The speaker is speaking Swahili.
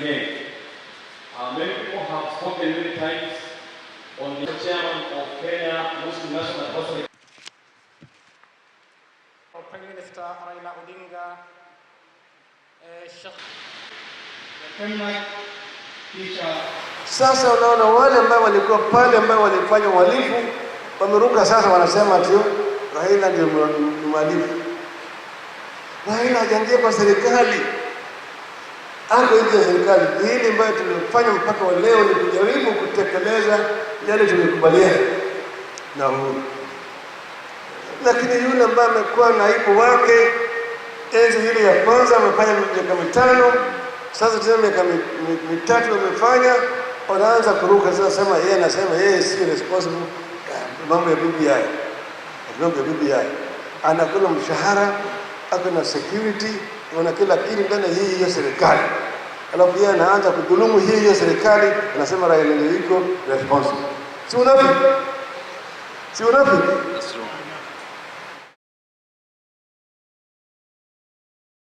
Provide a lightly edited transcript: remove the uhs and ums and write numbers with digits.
again. Many people have spoken many times on the chairman of Kenya Muslim National Assembly. Prime Minister Raila Odinga, Sasa unaona wale ambao walikuwa pale ambao walifanya uhalifu wameruka, sasa wanasema ati Raila ndio mhalifu. Raila hajaingia kwa serikali, ako nje ya serikali. Hili ambayo tulifanya mpaka wa leo ni kujaribu kutekeleza yale tumekubaliana na Uhuru. Lakini yule ambaye amekuwa naibu wake enzi ile ya kwanza amefanya miaka 5, sasa tena miaka 3 amefanya, wanaanza kuruka sasa, sema yeye anasema yeye si responsible mambo ya BBI. Mambo ya BBI anakula mshahara, akona security, wana kila kitu ndani hii ya serikali. Alafu yeye anaanza kudhulumu hii ya serikali, anasema Raila ndio yuko responsible. Si unafiki? Si unafiki?